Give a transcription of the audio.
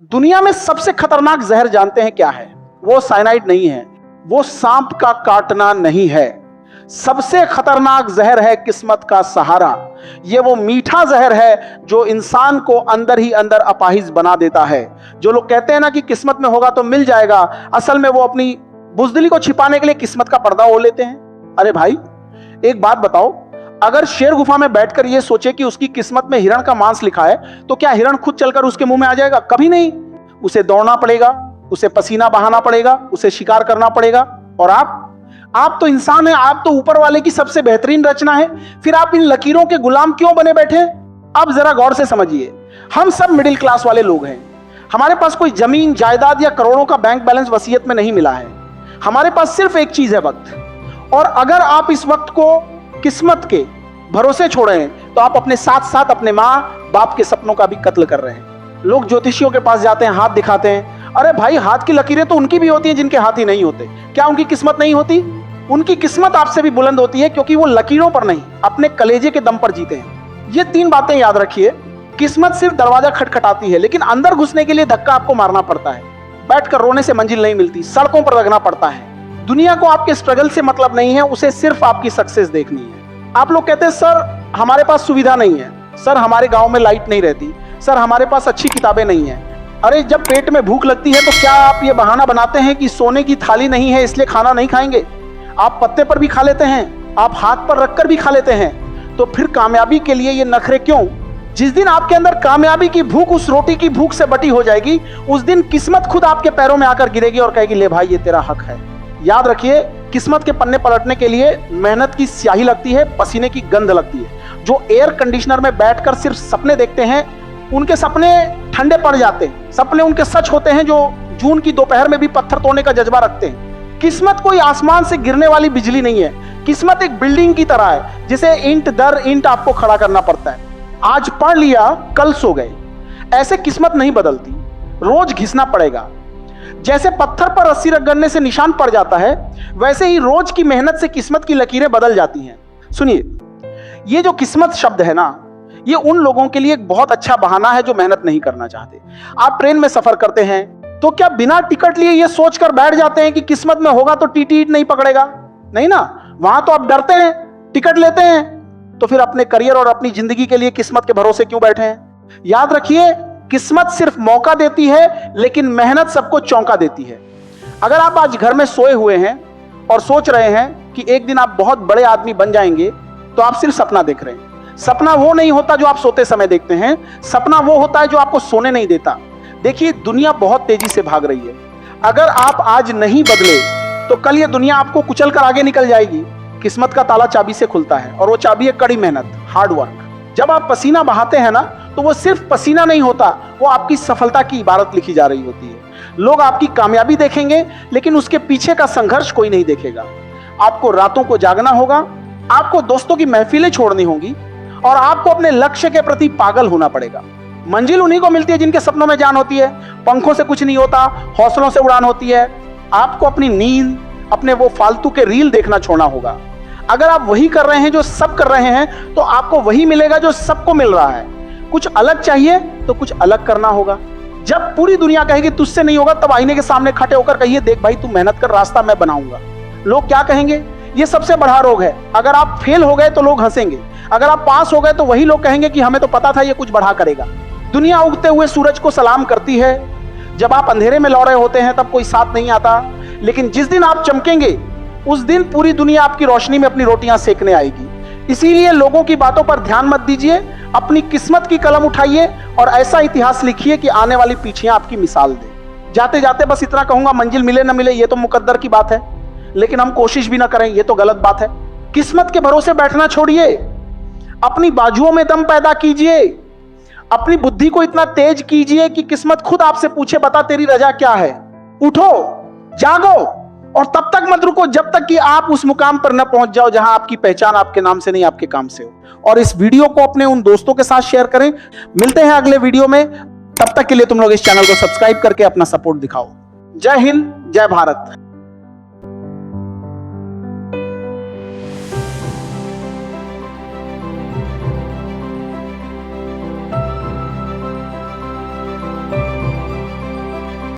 दुनिया में सबसे खतरनाक जहर जानते हैं क्या है? वो साइनाइड नहीं है, वो सांप का काटना नहीं है। सबसे खतरनाक जहर है किस्मत का सहारा। ये वो मीठा जहर है जो इंसान को अंदर ही अंदर अपाहिज बना देता है। जो लोग कहते हैं ना कि किस्मत में होगा तो मिल जाएगा, असल में वो अपनी बुज़दिली को छिपाने के लिए किस्मत का पर्दा ओढ़ लेते हैं। अरे भाई, एक बात बताओ, अगर शेर गुफा में बैठकर ये सोचे कि उसकी किस्मत में हिरण का मांस लिखा है, तो क्या हिरण खुद चलकर उसके मुंह में आ जाएगा? कभी नहीं। उसे दौड़ना पड़ेगा, उसे पसीना बहाना पड़ेगा, उसे शिकार करना पड़ेगा। और आप तो इंसान है, आप तो ऊपर वाले की सबसे बेहतरीन रचना है, फिर आप इन लकीरों के गुलाम क्यों बने बैठे? अब जरा गौर से समझिए, हम सब मिडिल क्लास वाले लोग हैं। हमारे पास कोई जमीन जायदाद या करोड़ों का बैंक बैलेंस वसीयत में नहीं मिला है। हमारे पास सिर्फ एक चीज है, वक्त। और अगर आप इस वक्त को किस्मत के भरोसे छोड़े हैं तो आप अपने साथ साथ अपने माँ बाप के सपनों का भी कत्ल कर रहे हैं। लोग ज्योतिषियों के पास जाते हैं, हाथ दिखाते हैं। अरे भाई, हाथ की लकीरें तो उनकी भी होती हैं जिनके हाथ ही नहीं होते। क्या उनकी किस्मत नहीं होती? उनकी किस्मत आपसे भी बुलंद होती है, क्योंकि वो लकीरों पर नहीं, अपने कलेजे के दम पर जीते हैं। ये 3 बातें याद रखिए। किस्मत सिर्फ दरवाजा खटखटाती है, लेकिन अंदर घुसने के लिए धक्का आपको मारना पड़ता है। बैठकर रोने से मंजिल नहीं मिलती, सड़कों पर लगना पड़ता है। दुनिया को आपके स्ट्रगल से मतलब नहीं है, उसे सिर्फ आपकी सक्सेस देखनी है। आप लोग कहते हैं सर हमारे पास सुविधा नहीं है, सर हमारे गांव में लाइट नहीं रहती, सर हमारे पास अच्छी किताबें नहीं है। अरे जब पेट में भूख लगती है तो क्या आप ये बहाना बनाते हैं कि सोने की थाली नहीं है इसलिए खाना नहीं खाएंगे? आप पत्ते पर भी खा लेते हैं, आप हाथ पर रखकर भी खा लेते हैं। तो फिर कामयाबी के लिए ये नखरे क्यों? जिस दिन आपके अंदर कामयाबी की भूख उस रोटी की भूख से बटी हो जाएगी, उस दिन किस्मत खुद आपके पैरों में आकर गिरेगी और कहेगी ले भाई ये तेरा हक है। याद रखिए, किस्मत के पन्ने पलटने के लिए मेहनत की स्याही लगती है, पसीने की गंध लगती है। जो एयर कंडीशनर में बैठकर सिर्फ सपने देखते हैं, उनके सपने ठंडे पड़ जाते हैं। सपने उनके सच होते हैं जो जून की दोपहर में भी पत्थर तोड़ने का जज्बा रखते हैं। किस्मत कोई आसमान से गिरने वाली बिजली नहीं है। किस्मत एक बिल्डिंग की तरह है, जिसे ईंट दर ईंट आपको खड़ा करना पड़ता है। आज पढ़ लिया, कल सो गए, ऐसे किस्मत नहीं बदलती। रोज घिसना पड़ेगा। जैसे पत्थर पर रस्सी रगड़ने से निशान पड़ जाता है, वैसे ही रोज की मेहनत से किस्मत की लकीरें बदल जाती हैं। सुनिए, ये जो किस्मत शब्द है ना, ये उन लोगों के लिए एक बहुत अच्छा बहाना है जो मेहनत नहीं करना चाहते। आप ट्रेन में सफर करते हैं तो क्या बिना टिकट लिए ये सोचकर बैठ जाते हैं कि किस्मत में होगा तो टीटी नहीं पकड़ेगा? नहीं ना, वहां तो आप डरते हैं, टिकट लेते हैं। तो फिर अपने करियर और अपनी जिंदगी के लिए किस्मत के भरोसे क्यों बैठे हैं? याद रखिए, किस्मत सिर्फ मौका देती है, लेकिन मेहनत सबको चौंका देती है। अगर आप आज घर में सोए हुए हैं और सोच रहे हैं कि एक दिन आप बहुत बड़े आदमी बन जाएंगे, तो आप सिर्फ सपना देख रहे हैं। सपना वो नहीं होता जो आप सोते समय देखते हैं, सपना वो होता है जो आपको सोने नहीं देता। देखिए, दुनिया बहुत तेजी से भाग रही है। अगर आप आज नहीं बदले तो कल ये दुनिया आपको कुचल कर आगे निकल जाएगी। किस्मत का ताला चाबी से खुलता है, और वो चाबी है कड़ी मेहनत, हार्ड वर्क। जब आप पसीना बहाते हैं ना, तो वो सिर्फ पसीना नहीं होता, वो आपकी सफलता की इबारत लिखी जा रही होती है। लोग आपकी कामयाबी देखेंगे, लेकिन उसके पीछे का संघर्ष कोई नहीं देखेगा। आपको रातों को जागना होगा, आपको दोस्तों की महफिलें छोड़नी होंगी, और आपको अपने लक्ष्य के प्रति पागल होना पड़ेगा। मंजिल उन्हीं को मिलती है जिनके सपनों में जान होती है। पंखों से कुछ नहीं होता, हौसलों से उड़ान होती है। आपको अपनी नींद, अपने वो फालतू के रील देखना छोड़ना होगा। अगर आप वही कर रहे हैं जो सब कर रहे हैं, तो आपको वही मिलेगा जो सबको मिल रहा है। कुछ अलग चाहिए तो कुछ अलग करना होगा। जब पूरी दुनिया कहेगी तुझसे नहीं होगा, तब आईने के सामने खड़े होकर कहिए देख भाई तू मेहनत कर, रास्ता मैं बनाऊंगा। लोग क्या कहेंगे? ये सबसे बड़ा रोग है। अगर आप फेल हो गए तो लोग हंसेंगे, अगर आप पास हो गए तो वही लोग कहेंगे कि हमें तो पता था ये कुछ बढ़ा करेगा। दुनिया उगते हुए सूरज को सलाम करती है। जब आप अंधेरे में लौ रहे होते हैं तब कोई साथ नहीं आता, लेकिन जिस दिन आप चमकेंगे उस दिन पूरी दुनिया आपकी रोशनी में अपनी रोटियां सेकने आएगी। इसीलिए लोगों की बातों पर ध्यान मत दीजिए, अपनी किस्मत की कलम उठाइए और ऐसा इतिहास लिखिए कि आने वाली पीढ़ियां आपकी मिसाल दे। जाते जाते बस इतना कहूंगा, मंजिल मिले न मिले ये तो मुकद्दर की बात है, लेकिन हम कोशिश भी ना करें ये तो गलत बात है। किस्मत के भरोसे बैठना छोड़िए, अपनी बाजुओं में दम पैदा कीजिए। अपनी बुद्धि को इतना तेज कीजिए कि किस्मत खुद आपसे पूछे बता तेरी रजा क्या है। उठो, जागो, और तब तक मत रुको जब तक कि आप उस मुकाम पर न पहुंच जाओ जहां आपकी पहचान आपके नाम से नहीं आपके काम से हो। और इस वीडियो को अपने उन दोस्तों के साथ शेयर करें। मिलते हैं अगले वीडियो में, तब तक के लिए तुम लोग इस चैनल को सब्सक्राइब करके अपना सपोर्ट दिखाओ। जय हिंद, जय भारत।